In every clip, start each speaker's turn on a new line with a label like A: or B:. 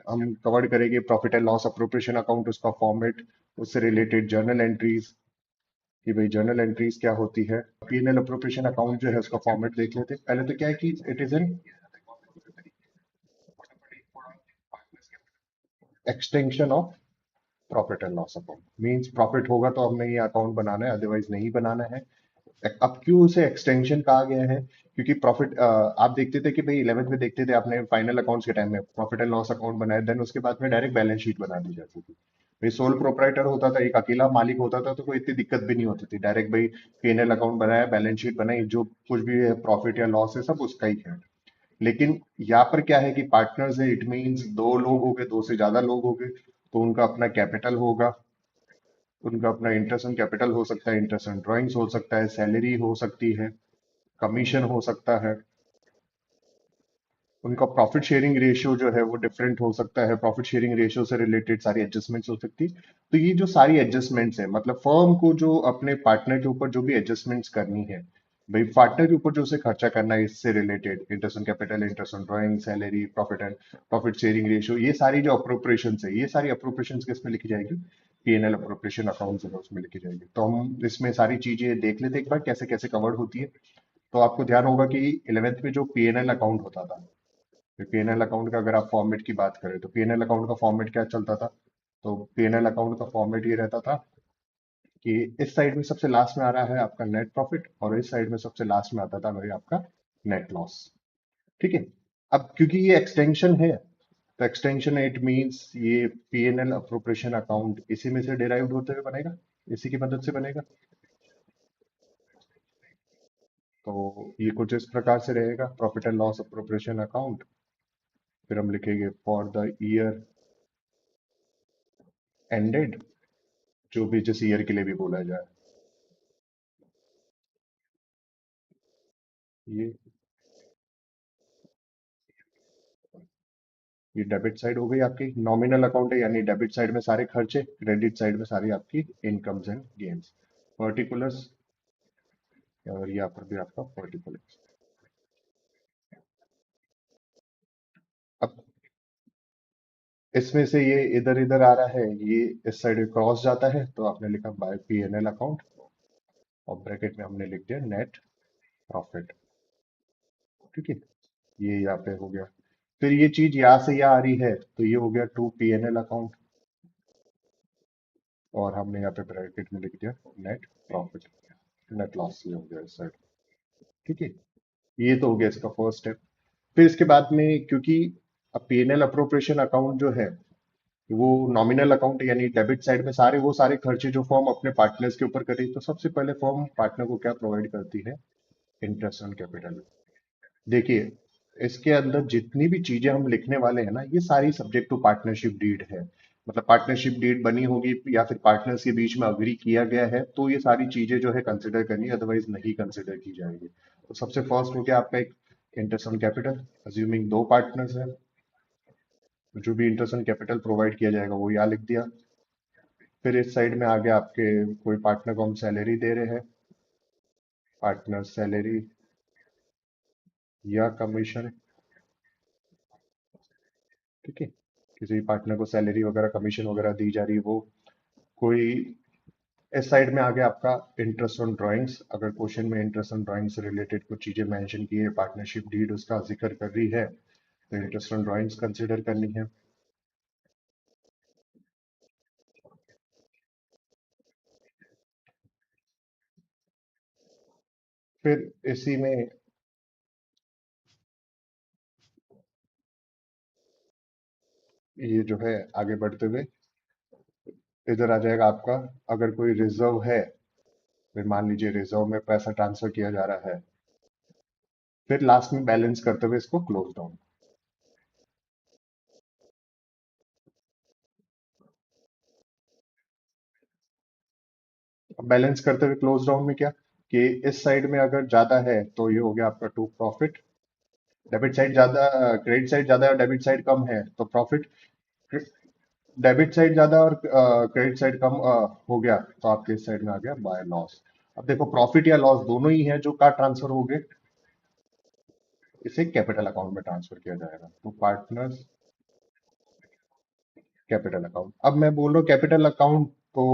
A: हम कवर करेंगे profit and loss appropriation account, उसका फॉर्मेट, उससे रिलेटेड जर्नल एंट्रीज कि भाई जर्नल एंट्रीज क्या होती है। पीएनएल अप्रोप्रिएशन अकाउंट जो है उसका फॉर्मेट देख लेते हैं। पहले तो क्या है कि it is an extension of profit and loss account. Means profit होगा तो हमने ये अकाउंट बनाना है, अदरवाइज नहीं बनाना है। अब क्यों उसे एक्सटेंशन कहा गया है? क्योंकि प्रॉफिट आप देखते थे कि भाई 11th में देखते थे आपने फाइनल अकाउंट्स के टाइम में प्रॉफिट एंड लॉस अकाउंट बनाया, देन उसके बाद में डायरेक्ट बैलेंस शीट बना दी जाती थी। भाई सोल प्रोप्राइटर होता था, एक अकेला मालिक होता था, तो कोई इतनी दिक्कत भी नहीं होती थी। डायरेक्ट भाई पीएनएल अकाउंट बनाया, बैलेंस शीट बनाई, जो कुछ भी है प्रॉफिट या लॉस है सब उसका ही है। लेकिन यहाँ पर क्या है कि पार्टनर्स है, इट मीन्स दो लोग हो गए, दो से ज्यादा लोग हो गए, तो उनका अपना कैपिटल होगा, उनका अपना इंटरेस्ट एंड कैपिटल हो सकता है, इंटरेस्ट एंड ड्राइंग्स हो सकता है, सैलरी हो सकती है, कमीशन हो सकता है, उनका प्रॉफिट शेयरिंग रेशियो जो है वो डिफरेंट हो सकता है, प्रॉफिट शेयरिंग रेशियो से रिलेटेड सारी एडजस्टमेंट्स हो सकती है। तो ये जो सारी एडजस्टमेंट्स है, मतलब फर्म को जो अपने पार्टनर के ऊपर जो भी एडजस्टमेंट्स करनी है, भाई पार्टनर के ऊपर जो उसे खर्चा करना है इससे related, interest on capital, interest on drawing, salary, profit and profit sharing ratio, ये सारी जो अप्रोप्रिएशन है, ये सारी अप्रोप्रिएशन किसमें लिखी जाएगी? पीएनएल अप्रोप्रिएशन अकाउंट है उसमें लिखी जाएगी। तो हम इसमें सारी चीजें देख लेते हैं एक बार कैसे कैसे कवर्ड होती है। तो आपको ध्यान होगा कि 11th में जो पीएनएल अकाउंट होता था, पीएनएल अकाउंट का अगर आप फॉर्मेट की बात करें तो पीएनएल अकाउंट का फॉर्मेट क्या चलता था? तो पीएनएल अकाउंट का फॉर्मेट ये रहता था कि इस साइड में सबसे लास्ट में आ रहा है आपका नेट प्रॉफिट, और इस साइड में सबसे लास्ट में आता था भाई आपका नेट लॉस। ठीक है। अब क्योंकि ये एक्सटेंशन है, तो एक्सटेंशन इट मींस ये पीएनएल अप्रोप्रिएशन अकाउंट इसी में से डिराइव्ड होते हुए बनेगा, इसी की मदद से बनेगा। तो ये कुछ इस प्रकार से रहेगा, profit and loss appropriation account. फिर हम लिखेंगे फॉर द ईयर एंडेड, जो भी जिस ईयर के लिए भी बोला जाए। ये ये डेबिट साइड हो गई आपकी, नॉमिनल अकाउंट है, यानी डेबिट साइड में सारे खर्चे, क्रेडिट साइड में सारी आपकी इनकम्स एंड गेन्स। पर्टिकुलर्स, और यहाँ पर भी आपका पर्टिकुलर्स। अब इसमें से ये इधर इधर आ रहा है, ये इस साइड क्रॉस जाता है, तो आपने लिखा बाय पीएनएल अकाउंट, और ब्रैकेट में हमने लिख दिया नेट प्रॉफिट। ठीक है, ये यहाँ पे हो गया। फिर ये चीज यहाँ से यहाँ आ रही है, तो ये हो गया टू पीएनएल अकाउंट, और हमने यहाँ पे ब्रैकेट में लिख दिया नेट प्रॉफिट, नेट लॉस ये हो गया इस साइड। ठीक है, ये तो हो गया इसका फर्स्ट स्टेप। फिर इसके बाद में, क्योंकि अब पीएनएल अप्रोप्रिएशन अकाउंट जो है वो नॉमिनल अकाउंट है, यानी डेबिट साइड में सारे वो सारे खर्चे जो फर्म अपने पार्टनर्स के ऊपर करी, तो सबसे पहले फर्म पार्टनर को क्या प्रोवाइड करती है? Interest on capital. देखिए, इसके अंदर जितनी भी चीजें हम लिखने वाले हैं ना, ये सारी सब्जेक्ट टू पार्टनरशिप डीड है। मतलब पार्टनरशिप डीड बनी होगी या फिर पार्टनर्स के बीच में अग्री किया गया है, तो ये सारी चीजें जो है कंसिडर करनी है, अदरवाइज नहीं कंसिडर की जाएगी। तो सबसे फर्स्ट हो गया आपका एक इंटरेस्ट ऑन कैपिटल, अज्यूमिंग दो पार्टनर्स है, जो भी इंटरेस्ट ऑन कैपिटल प्रोवाइड किया जाएगा वो यहाँ लिख दिया। फिर इस साइड में आगे आपके कोई पार्टनर को हम सैलरी दे रहे हैं, पार्टनर सैलरी या कमीशन। ठीक है, किसी पार्टनर को सैलरी वगैरह कमीशन वगैरह दी जा रही है वो कोई। इस साइड में आ गया आपका इंटरेस्ट ऑन ड्राइंग्स, अगर क्वेश्चन में इंटरेस्ट ऑन ड्राइंग से रिलेटेड कुछ चीजें मेंशन की है, पार्टनरशिप डीड उसका जिक्र कर रही है, तो इंटरेस्ट ऑन ड्राइंग्स कंसिडर करनी है। फिर इसी में ये जो है आगे बढ़ते हुए इधर आ जाएगा आपका, अगर कोई रिजर्व है, फिर मान लीजिए रिजर्व में पैसा ट्रांसफर किया जा रहा है, फिर लास्ट में बैलेंस करते हुए इसको क्लोज डाउन। अब बैलेंस करते हुए क्लोज डाउन में क्या, कि इस साइड में अगर ज्यादा है तो ये हो गया आपका टू प्रॉफिट, डेबिट साइड ज्यादा, क्रेडिट साइड ज्यादा और डेबिट साइड कम है तो प्रॉफिट, डेबिट साइड ज्यादा और क्रेडिट साइड कम हो गया तो आपके इस साइड में आ गया बाय लॉस। अब देखो प्रॉफिट या लॉस दोनों ही है जो का ट्रांसफर हो गए, इसे कैपिटल अकाउंट में ट्रांसफर किया जाएगा, तो पार्टनर्स कैपिटल अकाउंट। अब मैं बोल रहा हूँ कैपिटल अकाउंट को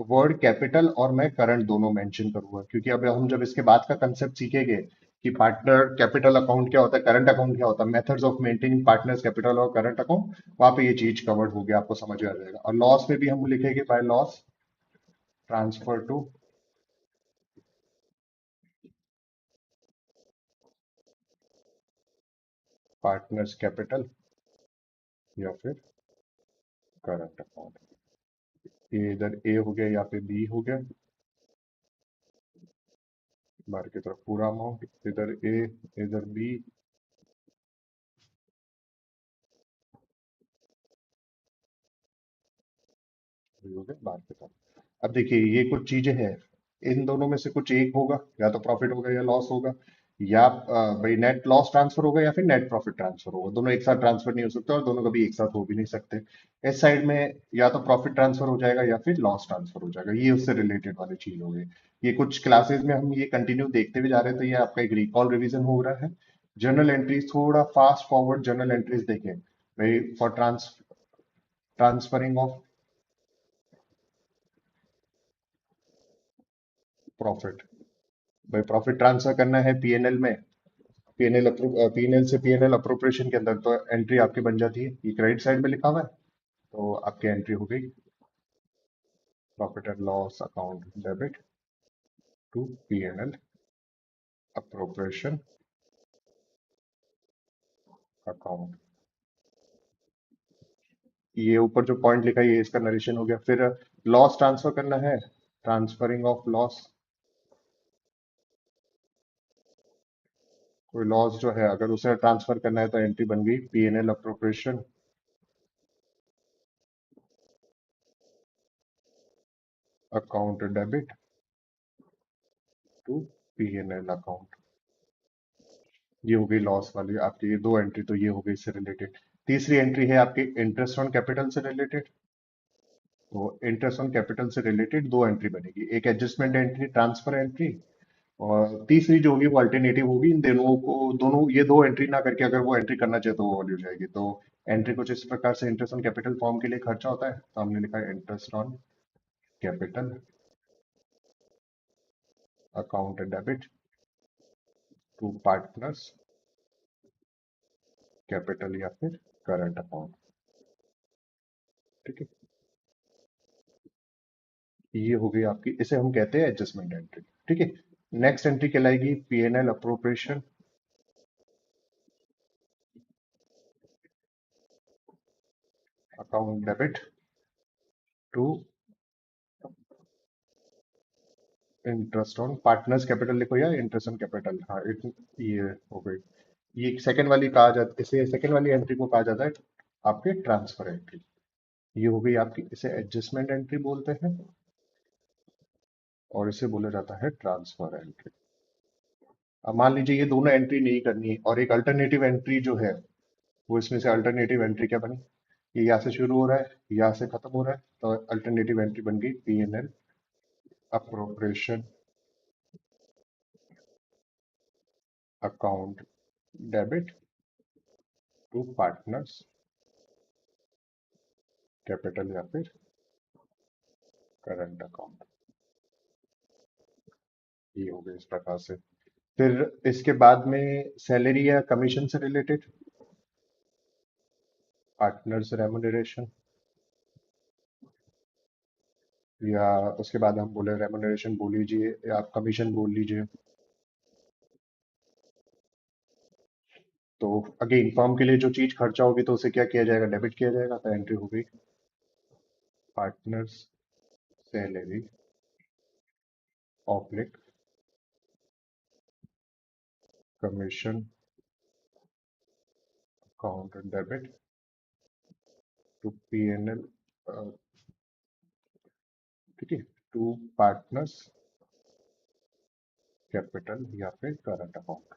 A: वर्ड कैपिटल और मैं करंट दोनों मेंशन करूंगा, क्योंकि अब हम जब इसके बाद का कंसेप्ट सीखेंगे कि पार्टनर कैपिटल अकाउंट क्या होता है, करंट अकाउंट क्या होता है, methods of maintaining partners capital और करंट अकाउंट, वहां पे ये चीज कवर्ड हो गया, आपको समझ में आ जाएगा। और लॉस में भी हम लिखेंगे by loss transfer to partners capital या फिर करंट अकाउंट। ये इधर ए हो गया, यहाँ पे बी हो गया, बाहर की तरफ पूरा अमाउंट, इधर ए इधर बी, हो गया बाहर की तरफ। अब देखिए ये कुछ चीजें हैं, इन दोनों में से कुछ एक होगा, या तो प्रॉफिट होगा या लॉस होगा, या भाई नेट लॉस ट्रांसफर होगा या फिर नेट प्रॉफिट ट्रांसफर होगा। दोनों एक साथ ट्रांसफर नहीं हो सकते और दोनों कभी एक साथ हो भी नहीं सकते। इस साइड में या तो प्रॉफिट ट्रांसफर हो जाएगा या फिर लॉस ट्रांसफर हो जाएगा, ये उससे रिलेटेड वाली चीज हो गई। ये कुछ क्लासेस में हम ये कंटिन्यू देखते हुए जा रहे हैं, तो ये आपका एक रिकॉल रिवीजन हो रहा है। जर्नल एंट्रीज थोड़ा फास्ट फॉरवर्ड जर्नल एंट्रीज देखें भाई, फॉर ट्रांसफरिंग ऑफ प्रॉफिट। भाई प्रॉफिट ट्रांसफर करना है पीएनएल में, पीएनएल से पीएनएल अप्रोप्रिएशन के अंदर, तो एंट्री आपकी बन जाती है, ये क्रेडिट साइड में लिखा हुआ है, तो आपकी एंट्री हो गई profit and loss account debit to PNL appropriation account. ये ऊपर जो पॉइंट लिखा है ये इसका नरेशन हो गया। फिर लॉस ट्रांसफर करना है, ट्रांसफरिंग ऑफ लॉस। कोई लॉस जो है अगर उसे ट्रांसफर करना है तो एंट्री बन गई PNL appropriation account debit to PNL account. ये हो गई लॉस वाली आपकी, ये दो एंट्री तो ये हो गई इससे रिलेटेड। तीसरी एंट्री है आपकी इंटरेस्ट ऑन कैपिटल से रिलेटेड, तो इंटरेस्ट ऑन कैपिटल से रिलेटेड दो एंट्री बनेगी, एक एडजस्टमेंट एंट्री ट्रांसफर एंट्री, और तीसरी जो होगी वो अल्टरनेटिव होगी। इन दोनों को, दोनों ये दो एंट्री ना करके अगर वो एंट्री करना चाहे तो वो वाली हो जाएगी। तो एंट्री कुछ इस प्रकार से, इंटरेस्ट ऑन कैपिटल फॉर्म के लिए खर्चा होता है, तो हमने लिखा है interest on capital account debit to partners capital या फिर करंट अकाउंट। ठीक है, ये हो गई आपकी, इसे हम कहते हैं एडजस्टमेंट एंट्री। ठीक है, नेक्स्ट एंट्री कहलाएगी PNL appropriation account debit to interest on partners capital, लिखो या इंटरेस्ट ऑन कैपिटल, हाँ ये हो गई। ये सेकंड वाली कहा जाता, इसे सेकंड वाली एंट्री को कहा जाता है आपके ट्रांसफर एंट्री। ये हो गई आपकी, इसे एडजस्टमेंट एंट्री बोलते हैं और इसे बोला जाता है ट्रांसफर एंट्री। अब मान लीजिए ये दोनों एंट्री नहीं करनी है और एक अल्टरनेटिव एंट्री जो है वो, इसमें से अल्टरनेटिव एंट्री क्या बनी, ये यहाँ से शुरू हो रहा है यहाँ से खत्म हो रहा है, तो अल्टरनेटिव एंट्री बन गई PNL appropriation account debit to partners capital या फिर करंट अकाउंट। ये हो गई इस प्रकार से। फिर इसके बाद में सैलरी या कमीशन से रिलेटेड पार्टनर्स रेमुनरेशन, या उसके बाद हम बोले रेमुनरेशन बोल लीजिए या आप कमीशन बोल लीजिए। तो अगेन फर्म के लिए जो चीज खर्चा होगी तो उसे क्या किया जाएगा, डेबिट किया जाएगा, तो एंट्री हो गई partners salary oblique commission account debit to PNL, ठीक है, टू पार्टनर्स कैपिटल या फिर करंट अकाउंट।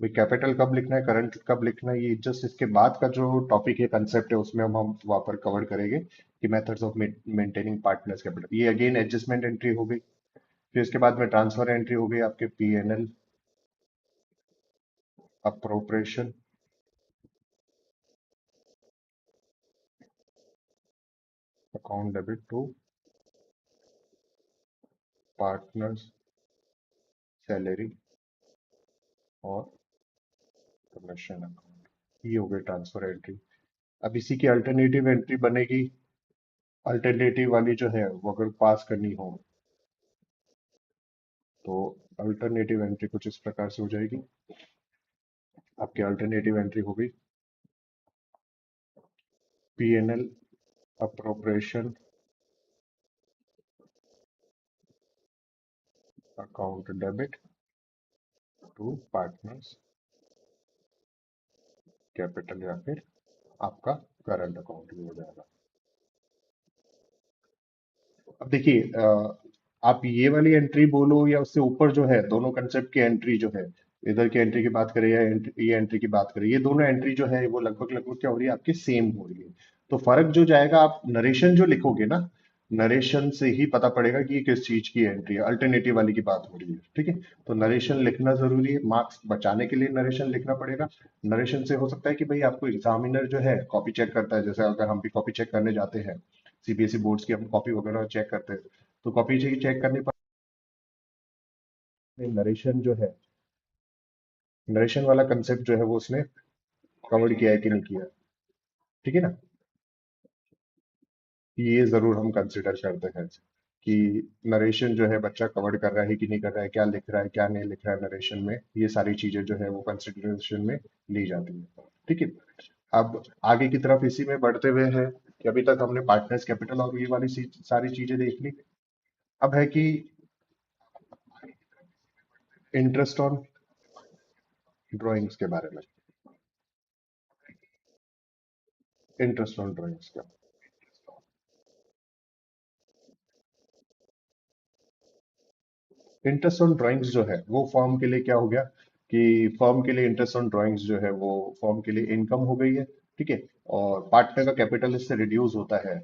A: भाई कैपिटल कब लिखना है, करंट कब लिखना है, ये जस्ट इसके बाद का जो टॉपिक है, कंसेप्ट है, उसमें हम वहां पर कवर करेंगे कि methods of maintaining partners capital. ये अगेन एडजस्टमेंट एंट्री हो गई। फिर इसके बाद में ट्रांसफर एंट्री हो गई आपके PNL appropriation account debit to partners salary और कमीशन अकाउंट। ये हो गई ट्रांसफर एंट्री। अब इसी की अल्टरनेटिव एंट्री बनेगी। अल्टरनेटिव वाली जो है वो अगर पास करनी हो तो अल्टरनेटिव एंट्री कुछ इस प्रकार से हो जाएगी। आपकी अल्टरनेटिव एंट्री होगी PNL appropriation account debit to partners capital या फिर आपका करंट अकाउंट भी हो जाएगा। अब देखिए आप ये वाली एंट्री बोलो या उससे ऊपर जो है, दोनों कंसेप्ट की एंट्री जो है, इधर की एंट्री की बात करें या ये एंट्री की बात करें, ये दोनों एंट्री जो है वो लगभग लगभग क्या हो रही है, आपकी सेम हो रही है। तो फर्क जो जाएगा, आप नरेशन जो लिखोगे ना, नरेशन से ही पता पड़ेगा कि ये किस चीज की एंट्री है। अल्टरनेटिव वाली की बात हो रही है, ठीक है। तो नरेशन लिखना जरूरी है, मार्क्स बचाने के लिए नरेशन लिखना पड़ेगा। नरेशन से हो सकता है कि भाई आपको एग्जामिनर जो है कॉपी चेक करता है, जैसे अगर हम भी कॉपी चेक करने जाते हैं, सीबीएसई बोर्ड्स की हम कॉपी वगैरह चेक करते हैं, तो कॉपी चेक करने पर नरेशन जो है, नरेशन वाला कंसेप्ट जो है वो उसने कवर किया है कि नहीं किया, ठीक है ना। ये जरूर हम कंसिडर करते हैं कि नरेशन जो है बच्चा कवर कर रहा है कि नहीं कर रहा है, क्या लिख रहा है क्या नहीं लिख रहा है नरेशन में, ये सारी चीजें जो है वो कंसिडरेशन में ली जाती है, ठीक है। अब आगे की तरफ इसी में बढ़ते हुए है कि अभी तक हमने पार्टनर्स कैपिटल और ये वाली सारी चीजें देख ली। अब है कि इंटरेस्ट ऑन ड्राइंग्स के बारे में। इंटरेस्ट ऑन ड्राइंग्स का इंटरेस्ट ऑन ड्राइंग्स जो है वो फर्म के लिए क्या हो गया कि फर्म के लिए इंटरेस्ट ऑन ड्राइंग्स जो है वो फर्म के लिए इनकम हो गई है, ठीक है। और पार्टनर का कैपिटल इससे रिड्यूस होता है,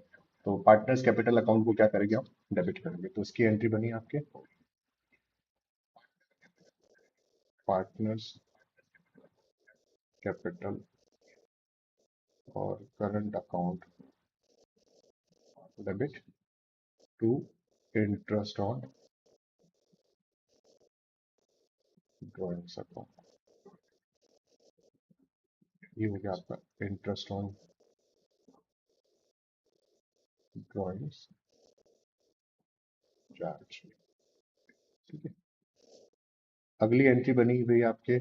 A: तो पार्टनर्स कैपिटल अकाउंट को क्या करेंगे आप, डेबिट करेंगे। तो इसकी एंट्री बनी आपके पार्टनर्स कैपिटल और current account debit to interest on drawings account. ये हो गया आपका इंटरेस्ट ऑन ड्राइंग्स चार्ज, ठीक है। अगली एंट्री बनी हुई आपके,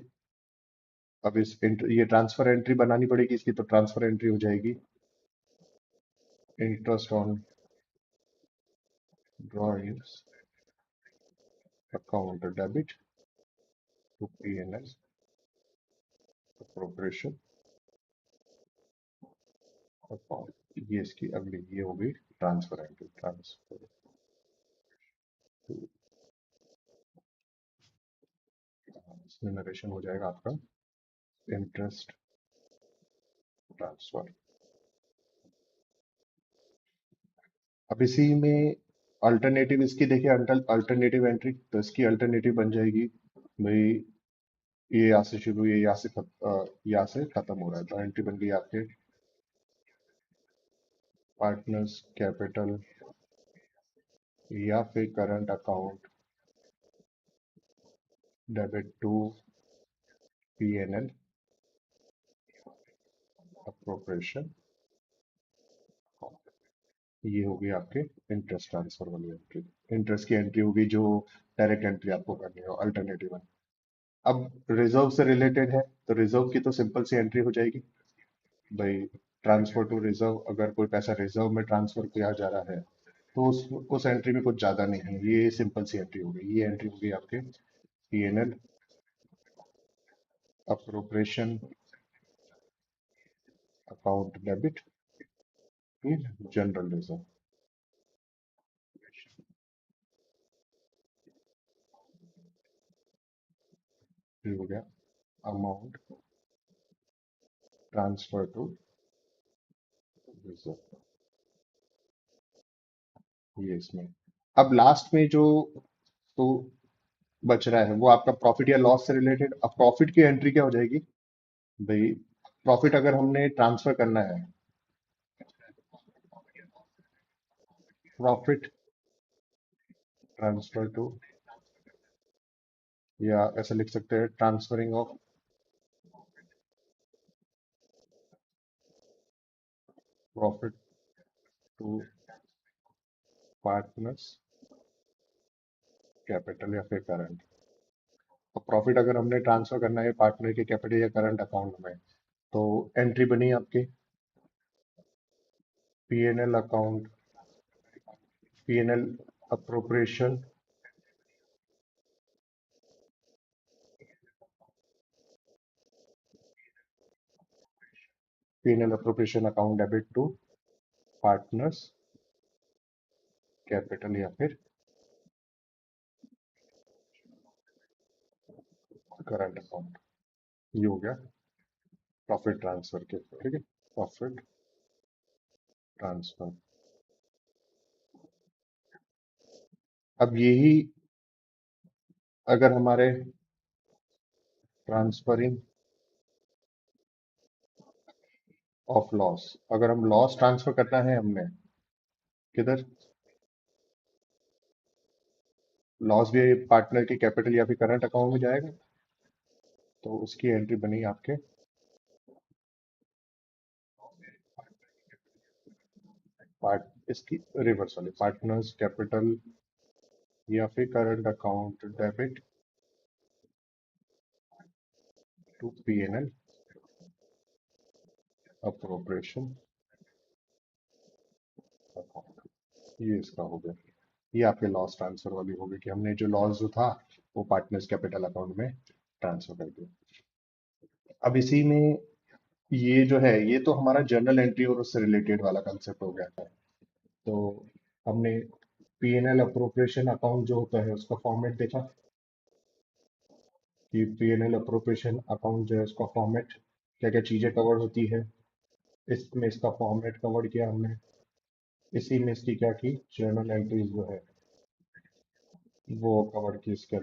A: अब ये ट्रांसफर एंट्री बनानी पड़ेगी इसकी, तो ट्रांसफर एंट्री हो जाएगी interest on drawings account debit to PNL appropriation account. ये इसकी अगली ये होगी ट्रांसफर एंट्री। ट्रांसफर टू, इसमें नरेशन हो जाएगा आपका इंटरेस्ट ट्रांसफर। अब इसी में अल्टरनेटिव इसकी देखिए, अल्टरनेटिव एंट्री, तो इसकी अल्टरनेटिव बन जाएगी भाई, ये यहाँ से शुरू, ये यहाँ से खत्म हो रहा है, तो एंट्री बन गई आपके पार्टनर्स कैपिटल या फिर current account debit to PNL appropriation. ये होगी आपके इंटरेस्ट ट्रांसफर वाली एंट्री। इंटरेस्ट की एंट्री होगी जो डायरेक्ट एंट्री आपको करनी हो, अल्टरनेटिव वन। अब रिजर्व से रिलेटेड है, तो रिजर्व की तो सिंपल सी एंट्री हो जाएगी भाई, ट्रांसफर टू रिजर्व। अगर कोई पैसा रिजर्व में ट्रांसफर किया जा रहा है तो उस एंट्री में कुछ ज्यादा नहीं है, ये सिंपल सी एंट्री होगी। ये एंट्री होगी आपके PNL appropriation account debit in general reserve. ये हो गया अमाउंट ट्रांसफर टू रिजर्व, ये इसमें। अब लास्ट में जो तो बच रहा है वो आपका प्रॉफिट या लॉस से रिलेटेड। अब प्रॉफिट की एंट्री क्या हो जाएगी भाई, प्रॉफिट अगर हमने ट्रांसफर करना है, प्रॉफिट ट्रांसफर टू, या ऐसा लिख सकते हैं transferring of profit to partners capital या फिर करंट। तो प्रॉफिट अगर हमने ट्रांसफर करना है पार्टनर के कैपिटल या करंट अकाउंट में, तो एंट्री बनी आपके PNL account, PNL appropriation, PNL appropriation account debit to partners capital या फिर करंट अकाउंट। ये हो गया प्रॉफिट ट्रांसफर के, ठीक है, प्रॉफिट ट्रांसफर। अब यही अगर हमारे ट्रांसफरिंग ऑफ लॉस, अगर हम लॉस ट्रांसफर करना है हमने किधर, लॉस भी पार्टनर के कैपिटल या फिर करंट अकाउंट में जाएगा, तो उसकी एंट्री बनी आपके पार्ट इसकी रिवर्स वाली पार्टनर्स कैपिटल या फिर current account debit to PNL appropriation account. ये इसका हो गया, ये आपके लॉस ट्रांसफर वाली हो गई कि हमने जो लॉस जो था वो पार्टनर्स कैपिटल अकाउंट में ट्रांसफर कर दिया। अब इसी में ये जो है ये तो हमारा जर्नल एंट्री और उससे रिलेटेड वाला कंसेप्ट हो गया है। तो हमने पीएनएल अप्रोप्रिएशन अकाउंट जो होता है उसका फॉर्मेट देखा कि पीएनएल अप्रोप्रिएशन अकाउंट जो है उसका फॉर्मेट क्या क्या चीजें कवर होती है, इसमें इसका फॉर्मेट कवर किया हमने, इसी में इसकी क्या की जर्नल एंट्रीज जो है वो कवर की इसके